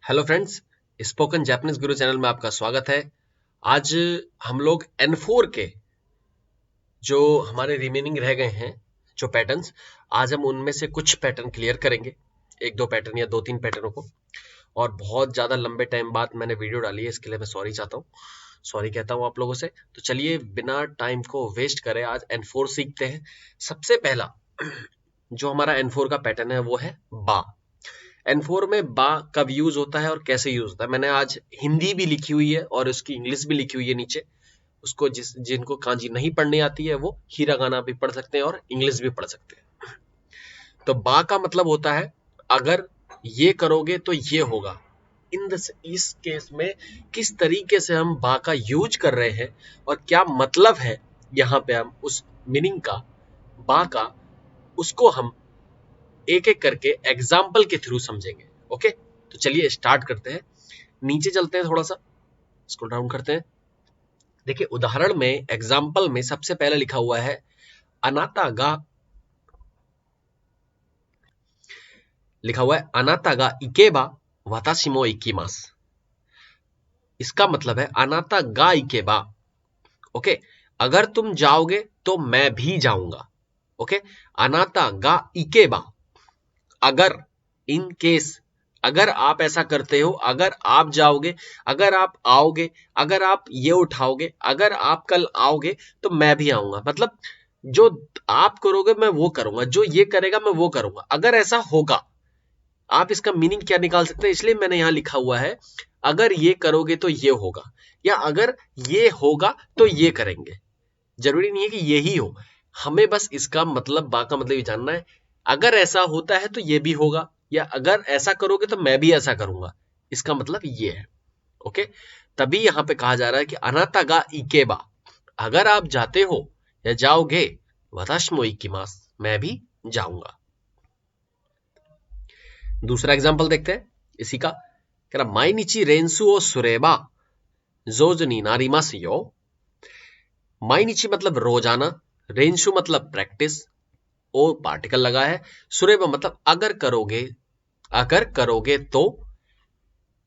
Hello friends, spoken Japanese गुरु channel में आपका स्वागत है। आज हम लोग N4 के जो हमारे रिमेनिंग रह गए हैं जो पैटर्न्स, आज हम उनमें से कुछ पैटर्न क्लियर करेंगे, एक दो पैटर्न या दो तीन पैटर्नों को। और बहुत ज्यादा लंबे टाइम बाद मैंने वीडियो डाली है, इसके लिए मैं सॉरी चाहता हूँ, सॉरी कहता हूँ आप लोगों से। तो चलिए बिना टाइम को वेस्ट करे आज N4 सीखते हैं। सबसे पहला जो हमारा N4 का पैटर्न है वो है बा। N4 में बा कब यूज होता है और कैसे यूज होता है, मैंने आज हिंदी भी लिखी हुई है और उसकी इंग्लिश भी लिखी हुई है नीचे। उसको जिनको कांजी नहीं पढ़नी आती है वो हिरागाना भी पढ़ सकते हैं और इंग्लिश भी पढ़ सकते हैं। तो बा का मतलब होता है अगर ये करोगे तो ये होगा। इस केस में किस तरीके से हम बा का यूज कर रहे हैं और क्या मतलब है, यहाँ पे हम उस मीनिंग का बा का, उसको हम एक एक करके एग्जाम्पल के थ्रू समझेंगे। ओके, तो चलिए स्टार्ट करते हैं। नीचे चलते हैं, थोड़ा सा स्क्रॉल डाउन करते हैं। देखिए उदाहरण में, एग्जाम्पल में सबसे पहले लिखा हुआ है अनाता गा, लिखा हुआ है अनाता गा इकेबा वाताशी मो इकिमास। इसका मतलब है अनाता गा इकेबा, ओके, अगर तुम जाओगे तो मैं भी जाऊंगा। ओके, अनाता गा इकेबा, अगर, इन केस, अगर आप ऐसा करते हो, अगर आप जाओगे, अगर आप आओगे, अगर आप ये उठाओगे, अगर आप कल आओगे तो मैं भी आऊंगा। मतलब जो आप करोगे मैं वो करूंगा, जो ये करेगा मैं वो करूंगा, अगर ऐसा होगा। आप इसका मीनिंग क्या निकाल सकते हैं, इसलिए मैंने यहां लिखा हुआ है अगर ये करोगे तो ये होगा, या अगर ये होगा तो ये करेंगे। जरूरी नहीं है कि यही हो, हमें बस इसका मतलब, बा का मतलब ये जानना है अगर ऐसा होता है तो ये भी होगा, या अगर ऐसा करोगे तो मैं भी ऐसा करूंगा। इसका मतलब ये है। ओके, तभी यहां पे कहा जा रहा है कि अनाता गा इकेबा, अगर आप जाते हो या जाओगे, वताशी मो इकिमास, मैं भी जाऊंगा। दूसरा एग्जांपल देखते हैं इसी का। कह रहा माइनिची रेंसु ओ सुरेबा जोजो नी नारिमासु यो। माइनिची मतलब रोजाना, रेंसु मतलब प्रैक्टिस, ओ पार्टिकल लगा है, सुरेबा मतलब अगर करोगे, अगर करोगे तो,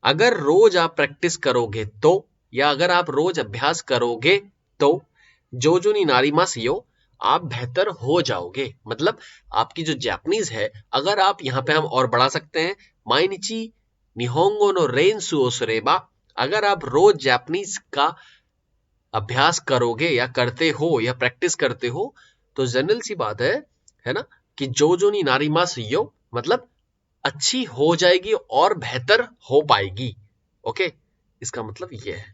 अगर रोज आप प्रैक्टिस करोगे तो, या अगर आप रोज अभ्यास करोगे तो, जोजो नी नारिमास यो, आप बेहतर हो जाओगे। मतलब आपकी जो जापानीज है, अगर आप यहाँ पे हम और बढ़ा सकते हैं, माइनिची निहोंगो नो रेंसु ओ सुरेबा, अगर आप रोज जापानीज का अभ्यास करोगे या करते हो या प्रैक्टिस करते हो, तो जनरल सी बात है ना, कि जोजो नी नारिमास यो मतलब अच्छी हो जाएगी और बेहतर हो पाएगी। ओके, इसका मतलब ये है,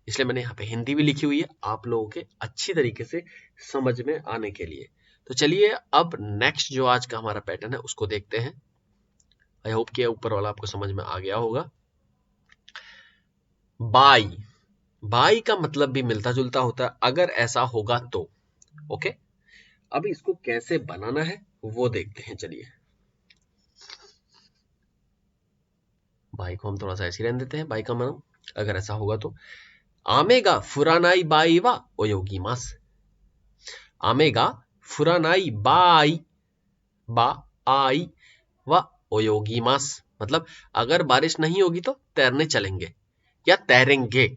इसलिए मैंने यहाँ पे हिंदी भी लिखी हुई है आप लोगों के अच्छी तरीके से समझ में आने के लिए। तो चलिए अब नेक्स्ट जो आज का हमारा पैटर्न है उसको देखते हैं। आई होप कि ऊपर वाला आपको समझ में आ गया होगा। बाई, बाई का मतलब भी मिलता जुलता होता है, अगर ऐसा होगा तो। ओके, अब इसको कैसे बनाना है वो देखते हैं। चलिए बाई को हम थोड़ा सा ऐसे रहने देते हैं, बाई का मतलब अगर ऐसा होगा तो। आमेगा फुरानाई बाई वा ओयोगिमास, आमेगा फुरानाई बाई बा आई वा ओयोगिमास, मतलब अगर बारिश नहीं होगी तो तैरने चलेंगे या तैरेंगे।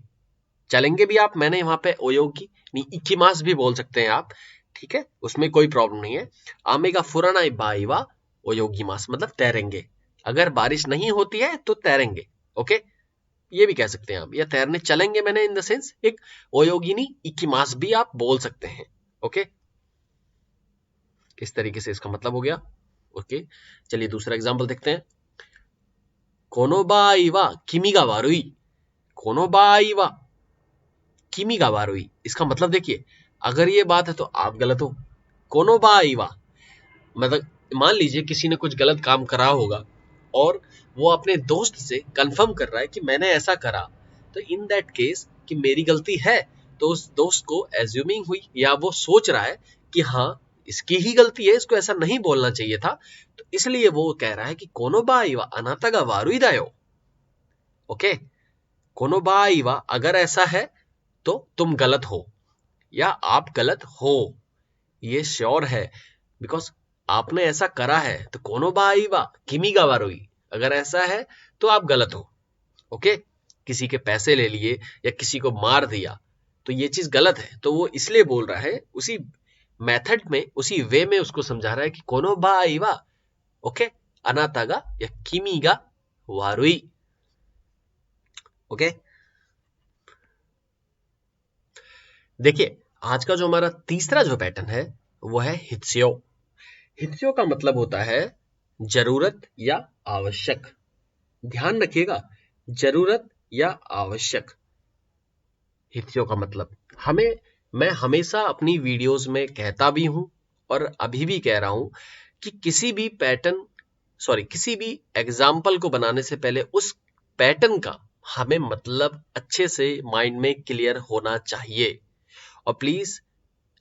चलेंगे भी आप, मैंने वहां पे ओयोगी नहीं इकिमास भी बोल सकते हैं आप, ठीक है, उसमें कोई प्रॉब्लम नहीं है। आमेगा फुरानाई बाई वा ओयोगिमास मतलब तैरेंगे, अगर बारिश नहीं होती है तो तैरेंगे। ओके, ये भी कह सकते हैं आप, या तैरने चलेंगे, मैंने इन द सेंस एक ओयोगिनी इकिमास भी आप बोल सकते हैं। ओके, इस तरीके से इसका मतलब हो गया। ओके, चलिए दूसरा एग्जांपल देखते हैं। कोनो बाई वा किमी गा वारुई, कोनो बाई वा किमी गा वारुई, इसका मतलब देखिए, अगर ये बात है तो आप गलत हो। कोनो बाई वा मतलब मान लीजिए किसी ने कुछ गलत काम करा होगा और वो अपने दोस्त से कंफर्म कर रहा है कि मैंने ऐसा करा, तो इन दैट केस कि मेरी गलती है, तो उस दोस्त को एज्यूमिंग हुई या वो सोच रहा है कि हाँ इसकी ही गलती है, इसको ऐसा नहीं बोलना चाहिए था, तो इसलिए वो कह रहा है कि कोनो बाई वा अनाता गा वारुई दायो। ओके, कोनो बाई वा अगर ऐसा है तो तुम गलत हो या आप गलत हो, ये श्योर है, बिकॉज आपने ऐसा करा है। तो कोनो बाई वा किमी गा वारुई, अगर ऐसा है तो आप गलत हो। ओके, किसी के पैसे ले लिए या किसी को मार दिया, तो ये चीज गलत है। तो वो इसलिए बोल रहा है, उसी मेथड में, उसी वे में उसको समझा रहा है कि कोनो बा आईवा, ओके, अनातागा या किमीगा वारुई। ओके, देखिए आज का जो हमारा तीसरा जो पैटर्न है वो है हित्स्यो। हित्स्यो का मतलब होता है जरूरत या आवश्यक। ध्यान रखिएगा, जरूरत या आवश्यक, हित्स्यो का मतलब। मैं हमेशा अपनी वीडियोस में कहता भी हूं और अभी भी कह रहा हूं कि किसी भी किसी भी एग्जाम्पल को बनाने से पहले उस पैटर्न का हमें मतलब अच्छे से माइंड में क्लियर होना चाहिए। और प्लीज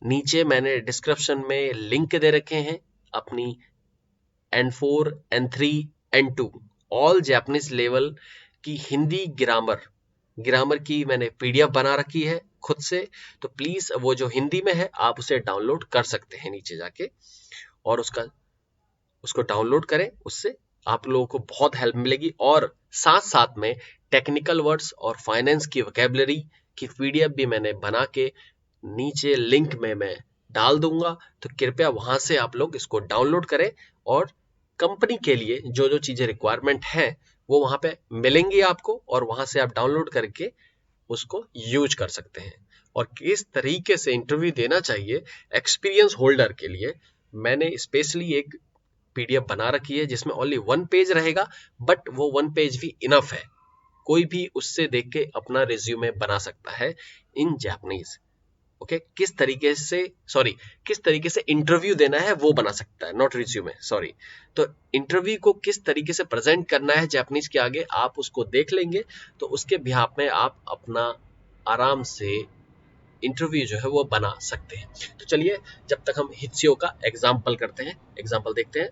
नीचे मैंने डिस्क्रिप्शन में लिंक दे रखे हैं अपनी N4, N3, N2 all Japanese level की हिंदी ग्रामर की मैंने पीडीएफ बना रखी है खुद से। तो प्लीज वो जो हिंदी में है आप उसे डाउनलोड कर सकते हैं नीचे जाके, और उसको डाउनलोड करें, उससे आप लोगों को बहुत हेल्प मिलेगी। और साथ साथ में टेक्निकल वर्ड्स और फाइनेंस की वोकैबुलरी की पीडीएफ भी मैंने बना के नीचे लिंक में मैं डाल दूंगा। तो कृपया वहां से आप लोग इसको डाउनलोड करें, और कंपनी के लिए जो जो चीजें रिक्वायरमेंट है वो वहां पे मिलेंगी आपको, और वहां से आप डाउनलोड करके उसको यूज कर सकते हैं। और किस तरीके से इंटरव्यू देना चाहिए एक्सपीरियंस होल्डर के लिए, मैंने स्पेशली एक पीडीएफ बना रखी है जिसमें ओनली 1 पेज रहेगा, बट वो 1 पेज भी इनफ है। कोई भी उससे देख के अपना रिज्यूमे बना सकता है इन जापानीज। ओके, किस तरीके से इंटरव्यू देना है वो बना सकता है, नॉट रिज्यूमे, सॉरी। तो इंटरव्यू को किस तरीके से प्रेजेंट करना है जापानीज के आगे, आप उसको देख लेंगे तो उसके बिहाफ में आप अपना आराम से इंटरव्यू जो है वो बना सकते हैं। तो चलिए, जब तक हम हित्स्यो का एग्जाम्पल करते हैं, एग्जाम्पल देखते हैं।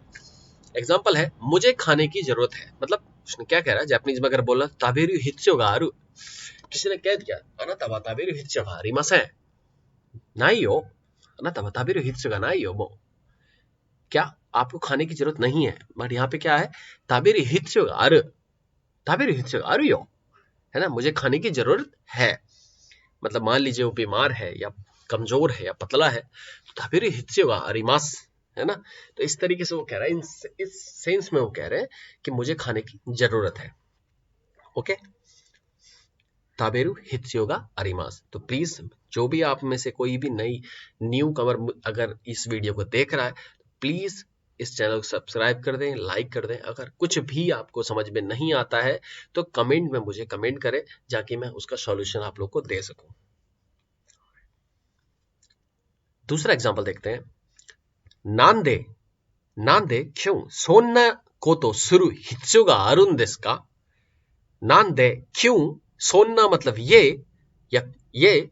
एग्जाम्पल है, मुझे खाने की जरूरत है। मतलब उसने क्या कह रहा है जापानीज में, अगर बोला ताबेरु हित्स्यो गा आरु, किसी ने कह दिया अनाता वा ताबेरु हित्स्यो गा आरिमासेन, नाई यो, अनाता वा ताबेरु हित्स्यो गा नाई यो, क्या आपको खाने की जरूरत नहीं है, बट यहाँ पे क्या है, ताबेरु हित्स्यो गा आरु, ताबेरु हित्स्यो गा आरु यो, है ना, मुझे खाने की जरूरत है। मतलब मान लीजिए वो बीमार है या कमजोर है या पतला है, तो ताबेरु हित्स्यो गा आरिमास, है ना। तो इस तरीके से वो कह रहा है, इस सेंस में वो कह रहे हैं कि मुझे खाने की जरूरत है। ओके, ताबेरु हित्स्यो गा आरिमास। तो प्लीज जो भी आप में से कोई भी न्यू कमर अगर इस वीडियो को देख रहा है, तो प्लीज इस चैनल को सब्सक्राइब कर दें, लाइक कर दें। अगर कुछ भी आपको समझ में नहीं आता है तो कमेंट में मुझे कमेंट करें, जाके मैं उसका सॉल्यूशन आप लोग को दे सकूं। दूसरा एग्जांपल देखते हैं। नांदे नांदे क्यों सोन्ना कोतो सुरु हित्स्यो गा आरुन देसु का। नांदे क्यों, सोन्ना मतलब ये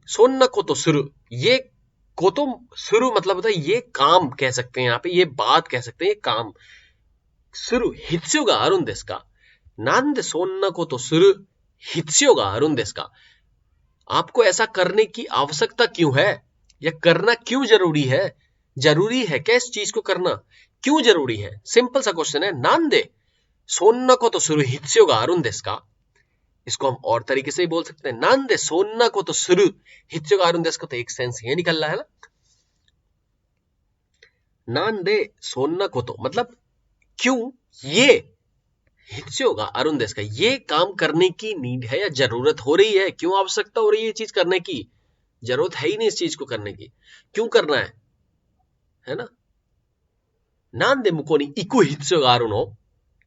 सोन्ना कोतो सुरु, ये कोतो सुरु मतलब होता है ये काम कह सकते हैं, यहाँ पे ये बात कह सकते हैं, ये काम। सुरु हित्स्यो गा आरुन देसु का, नांदे सोन्ना कोतो सुरु हित्स्यो गा आरुन देसु का। आपको ऐसा करने की आवश्यकता क्यों है, या करना क्यों जरूरी है। जरूरी है क्या इस चीज को करना, क्यों जरूरी है, सिंपल सा क्वेश्चन है। नांदे सोन्ना कोतो सुरु हित्स्यो गा आरुन देसु का। इसको हम और तरीके से ही बोल सकते हैं, नांदे सोन्ना कोतो सुरु हित्स्यो गा आरुन देसु का। तो एक सेंस ये निकल रहा है ना, नांदे सोन्ना कोतो मतलब क्यों ये हित्स्यो गा आरुन देसु का, ये काम करने की नीड है या जरूरत हो रही है, क्यों आवश्यकता हो रही है ये चीज करने की। जरूरत है ही नहीं इस चीज को करने की, क्यों करना है ना। नांदे मुको नि इकु हित्स्यो गा आरु नो,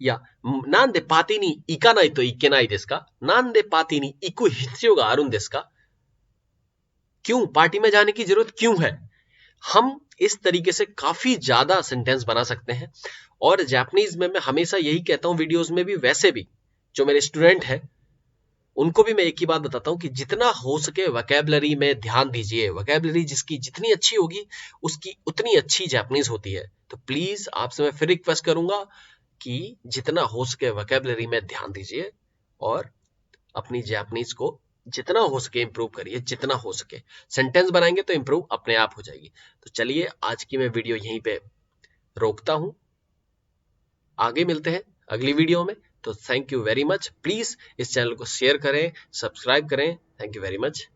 या नांदे पार्टीに行かないといけないですか, नांदे पार्टीに行く必要があるんですか। क्यों पार्टी में जाने की जरूरत क्यों है। हम इस तरीके से काफी ज्यादा सेंटेंस बना सकते हैं। और जापानीज में मैं हमेशा यही कहता हूं वीडियोस में भी, वैसे भी जो मेरे स्टूडेंट हैं उनको भी मैं एक ही बात बताता हूं कि जितना हो सके वोकैबुलरी में ध्यान दीजिए। वोकैबुलरी जिसकी जितनी अच्छी होगी उसकी उतनी अच्छी जापानीज होती है। तो प्लीज आपसे मैं फिर रिक्वेस्ट करूंगा कि जितना हो सके वोकैबुलरी में ध्यान दीजिए और अपनी जापानीज को जितना हो सके इंप्रूव करिए, जितना हो सके। सेंटेंस बनाएंगे तो इंप्रूव अपने आप हो जाएगी। तो चलिए आज की मैं वीडियो यहीं पे रोकता हूं, आगे मिलते हैं अगली वीडियो में। तो thank you very much. Please इस चैनल को शेयर करें, सब्सक्राइब करें। Thank you very much.